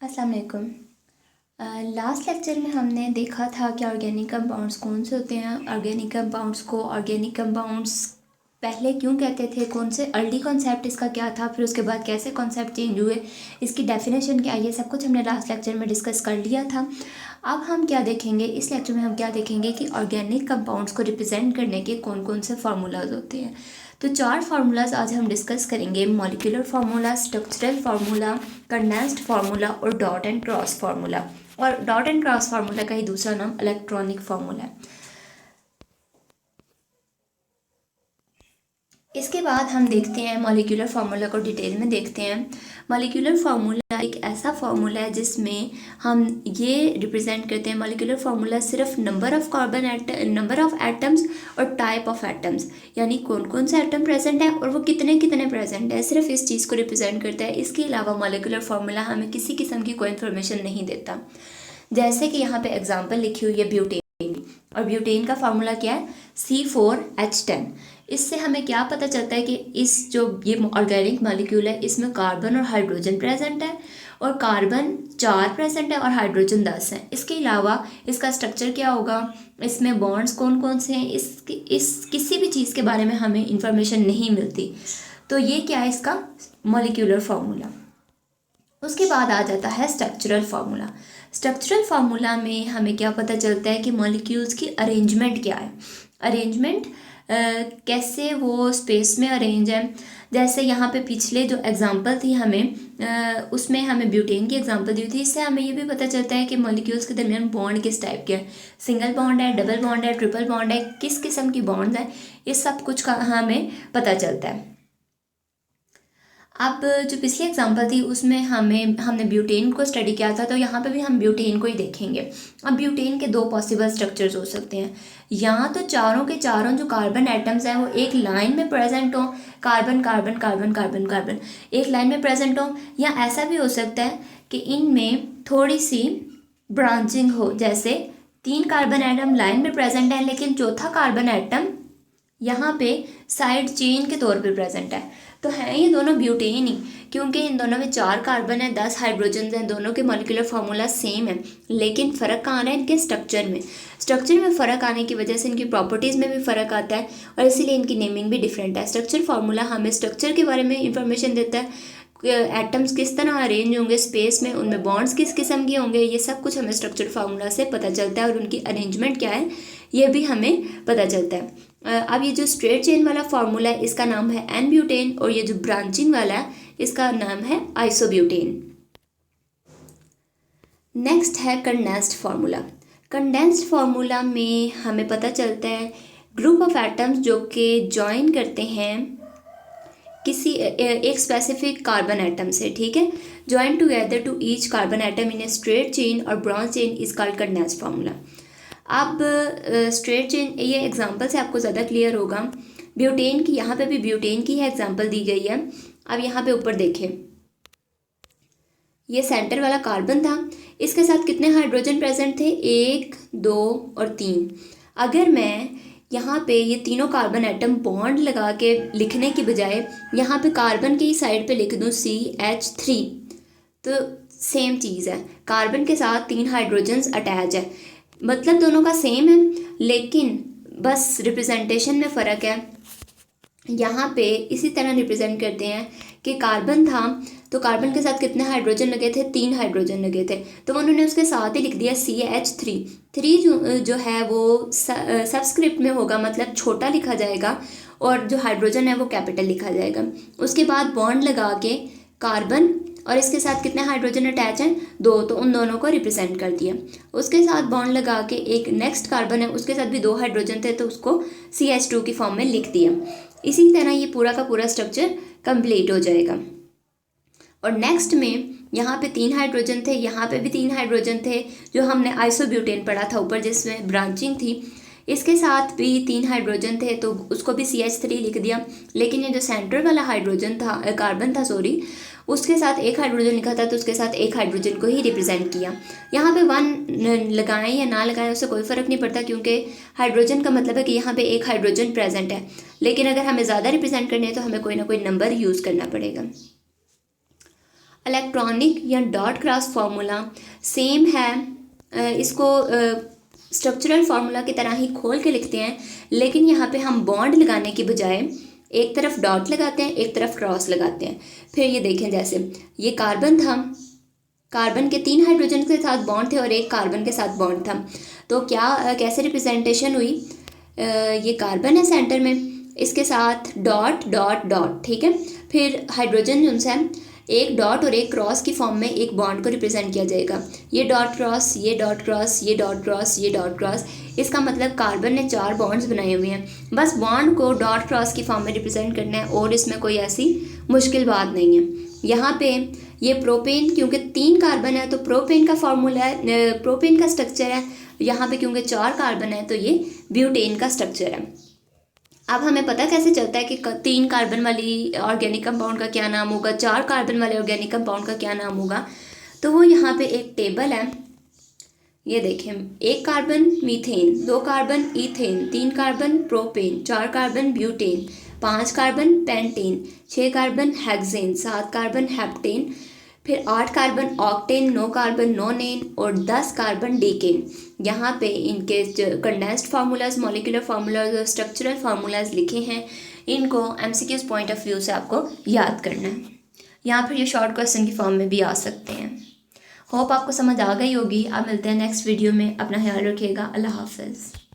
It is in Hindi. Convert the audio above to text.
अस्सलाम वालेकुम। लास्ट लेक्चर में हमने देखा था कि ऑर्गेनिक कंपाउंड्स कौन से होते हैं, ऑर्गेनिक कंपाउंड्स को ऑर्गेनिक कंपाउंड्स पहले क्यों कहते थे, कौन से अर्ली कॉन्सेप्ट इसका क्या था, फिर उसके बाद कैसे कॉन्सेप्ट चेंज हुए, इसकी डेफिनेशन क्या है, ये सब कुछ हमने लास्ट लेक्चर में डिस्कस कर लिया था। अब हम क्या देखेंगे, इस लेक्चर में हम क्या देखेंगे कि ऑर्गेनिक कंपाउंड्स को रिप्रेजेंट करने के कौन कौन से फार्मूलाज होते हैं। तो 4 फार्मूलाज आज हम डिस्कस करेंगे: molecular formula, structural formula, condensed formula और डॉट एंड क्रॉस फार्मूला। और डॉट एंड क्रॉस फार्मूला का ही दूसरा नाम इलेक्ट्रॉनिक फार्मूला है। इसके बाद हम देखते हैं मॉलिक्यूलर फार्मूला को डिटेल में देखते हैं। मॉलिक्यूलर फार्मूला एक ऐसा फार्मूला है जिसमें हम ये रिप्रेजेंट करते हैं, मॉलिक्यूलर फार्मूला सिर्फ नंबर ऑफ एटम्स और टाइप ऑफ एटम्स, यानी कौन कौन से एटम प्रेजेंट है और वो कितने कितने प्रेजेंट है, सिर्फ इस चीज़ को रिप्रेजेंट करता है। इसके अलावा मॉलिक्यूलर फार्मूला हमें किसी किस्म की कोई इन्फॉर्मेशन नहीं देता। जैसे कि यहाँ पे एग्जाम्पल लिखी हुई है ब्यूटेन, और ब्यूटेन का फार्मूला क्या है, C4H10। इससे हमें क्या पता चलता है कि इस जो ये ऑर्गेनिक मॉलिक्यूल है इसमें कार्बन और हाइड्रोजन प्रेजेंट है, और कार्बन 4 प्रेजेंट है और हाइड्रोजन 10 है। इसके अलावा इसका स्ट्रक्चर क्या होगा, इसमें बॉन्ड्स कौन कौन से हैं, इस किसी भी चीज़ के बारे में हमें इंफॉर्मेशन नहीं मिलती। तो ये क्या है इसका मॉलिक्यूलर फार्मूला। उसके बाद आ जाता है स्ट्रक्चरल फार्मूला। स्ट्रक्चरल फार्मूला में हमें क्या पता चलता है कि मॉलिक्यूल्स की अरेंजमेंट क्या है, अरेंजमेंट कैसे वो स्पेस में अरेंज है। जैसे यहाँ पे पिछले जो एग्जांपल थी उसमें हमें ब्यूटेन की एग्जांपल दी थी। इससे हमें ये भी पता चलता है कि मॉलिक्यूल्स के दरमियान बॉन्ड किस टाइप के हैं, सिंगल बॉन्ड है, डबल बॉन्ड है, ट्रिपल बॉन्ड है, किस किस्म की बॉन्ड्स हैं, ये सब कुछ का हमें पता चलता है। अब जो पिछली एग्जांपल थी उसमें हमने ब्यूटेन को स्टडी किया था, तो यहाँ पे भी हम ब्यूटेन को ही देखेंगे। अब ब्यूटेन के 2 पॉसिबल स्ट्रक्चर्स हो सकते हैं, या तो चारों के चारों जो कार्बन एटम्स हैं वो एक लाइन में प्रेजेंट हो, carbon carbon carbon carbon carbon एक लाइन में प्रेजेंट हो, या ऐसा भी हो सकता है कि इनमें थोड़ी सी ब्रांचिंग हो, जैसे 3 कार्बन एटम लाइन में प्रेजेंट है लेकिन चौथा कार्बन एटम यहाँ पे साइड चेन के तौर पे प्रेजेंट है। तो है ये दोनों ब्यूटेन ही, क्योंकि इन दोनों में 4 कार्बन है, 10 हाइड्रोजन हैं, दोनों के मॉलिक्यूलर फार्मूला सेम है, लेकिन फ़र्क कहाँ आ रहा है इनके स्ट्रक्चर में। स्ट्रक्चर में फ़र्क आने की वजह से इनकी प्रॉपर्टीज़ में भी फ़र्क आता है और इसीलिए इनकी नेमिंग भी डिफरेंट है। स्ट्रक्चर फार्मूला हमें स्ट्रक्चर के बारे में इंफॉर्मेशन देता है, एटम्स किस तरह अरेंज होंगे स्पेस में, उनमें बॉन्ड्स किस किस्म के होंगे, ये सब कुछ हमें स्ट्रक्चर फार्मूला से पता चलता है, और उनकी अरेंजमेंट क्या है ये भी हमें पता चलता है। अब ये जो स्ट्रेट चेन वाला फार्मूला है इसका नाम है एन ब्यूटेन, और ये जो ब्रांचिंग वाला है इसका नाम है आइसोब्यूटेन। नेक्स्ट है कंडेंस्ड फार्मूला। कंडेंस्ड फार्मूला में हमें पता चलता है ग्रुप ऑफ एटम्स जो कि ज्वाइन करते हैं किसी एक स्पेसिफिक कार्बन एटम से, ठीक है, join together to each carbon atom in a straight chain और branch chain is called condensed formula. अब स्ट्रेट चेन, ये एग्जांपल से आपको ज़्यादा क्लियर होगा। ब्यूटेन की, यहाँ पे भी ब्यूटेन की है एग्जांपल दी गई है। अब यहाँ पे ऊपर देखें, ये सेंटर वाला कार्बन था, इसके साथ कितने हाइड्रोजन प्रेजेंट थे, 1 2 और 3। अगर मैं यहाँ पे ये तीनों कार्बन एटम बॉन्ड लगा के लिखने की बजाय यहाँ पे कार्बन की साइड पे लिख दूँ CH3, तो सेम चीज़ है, कार्बन के साथ 3 हाइड्रोजन्स अटैच है, मतलब दोनों का सेम है, लेकिन बस रिप्रेजेंटेशन में फ़र्क है। यहाँ पे इसी तरह रिप्रेजेंट करते हैं कि कार्बन था तो कार्बन के साथ कितने हाइड्रोजन लगे थे, 3 हाइड्रोजन लगे थे, तो उन्होंने उसके साथ ही लिख दिया CH3। 3 जो है वो सबस्क्रिप्ट में होगा, मतलब छोटा लिखा जाएगा, और जो हाइड्रोजन है वो कैपिटल लिखा जाएगा। उसके बाद बॉन्ड लगा के कार्बन और इसके साथ कितने हाइड्रोजन अटैच हैं, 2, तो उन दोनों को रिप्रेजेंट कर दिया। उसके साथ बॉन्ड लगा के एक नेक्स्ट कार्बन है, उसके साथ भी 2 हाइड्रोजन थे, तो उसको CH2 की फॉर्म में लिख दिया। इसी तरह ये पूरा का पूरा स्ट्रक्चर कंप्लीट हो जाएगा। और नेक्स्ट में यहाँ पे 3 हाइड्रोजन थे, यहाँ पे भी 3 हाइड्रोजन थे, जो हमने आइसोब्यूटेन पढ़ा था ऊपर जिसमें ब्रांचिंग थी, इसके साथ भी 3 हाइड्रोजन थे तो उसको भी CH3 लिख दिया। लेकिन ये जो सेंटर वाला हाइड्रोजन था, कार्बन था सॉरी, उसके साथ 1 हाइड्रोजन लिखा था, तो उसके साथ 1 हाइड्रोजन को ही रिप्रेजेंट किया। यहाँ पे 1 लगाएं या ना लगाएं उससे कोई फ़र्क नहीं पड़ता, क्योंकि हाइड्रोजन का मतलब है कि यहाँ पे 1 हाइड्रोजन प्रेजेंट है, लेकिन अगर हमें ज़्यादा रिप्रेजेंट करने हैं तो हमें कोई ना कोई नंबर यूज़ करना पड़ेगा। इलेक्ट्रॉनिक या डॉट क्रॉस फार्मूला सेम है, इसको स्ट्रक्चरल फार्मूला की तरह ही खोल के लिखते हैं, लेकिन यहाँ पे हम बॉन्ड लगाने के बजाय एक तरफ डॉट लगाते हैं, एक तरफ क्रॉस लगाते हैं। फिर ये देखें, जैसे ये कार्बन था, कार्बन के 3 हाइड्रोजन के साथ बॉन्ड थे और एक कार्बन के साथ बॉन्ड था, तो क्या कैसे रिप्रेजेंटेशन हुई, ये कार्बन है सेंटर में, इसके साथ डॉट डॉट डॉट, ठीक है। फिर हाइड्रोजन जो है एक डॉट और एक क्रॉस की फॉर्म में एक बॉन्ड को रिप्रेजेंट किया जाएगा, ये डॉट क्रॉस, ये डॉट क्रॉस, ये डॉट क्रॉस, ये डॉट क्रॉस। इसका मतलब कार्बन ने 4 बॉन्ड्स बनाए हुए हैं, बस बॉन्ड को डॉट क्रॉस की फॉर्म में रिप्रेजेंट करना है और इसमें कोई ऐसी मुश्किल बात नहीं है। यहाँ पे ये प्रोपेन, क्योंकि 3 कार्बन है तो प्रोपेन का फार्मूला है, प्रोपेन का स्ट्रक्चर है। यहाँ पे क्योंकि 4 कार्बन है तो ये ब्यूटेन का स्ट्रक्चर है। अब हमें पता कैसे चलता है कि 3 कार्बन वाली ऑर्गेनिक कंपाउंड का क्या नाम होगा, 4 कार्बन वाले ऑर्गेनिक कंपाउंड का क्या नाम होगा, तो वो यहाँ पे एक टेबल है, ये देखें, 1 carbon methane, 2 carbon ethane, 3 carbon propane, 4 carbon butane, 5 carbon pentane, 6 carbon hexane, 7 carbon heptane, फिर 8 कार्बन ऑक्टेन, 9 कार्बन नोनेन और 10 कार्बन डीकेन। यहाँ पे इनके कंडेंस्ड फार्मूलाज, मॉलिक्यूलर फार्मूलाज और स्ट्रक्चरल फार्मूलाज लिखे हैं, इनको एमसीक्यूज पॉइंट ऑफ व्यू से आपको याद करना है, या फिर ये शॉर्ट क्वेश्चन की फॉर्म में भी आ सकते हैं। होप आपको समझ आ गई होगी। अब मिलते हैं नेक्स्ट वीडियो में, अपना ख्याल रखिएगा, अल्लाह हाफ़िज़।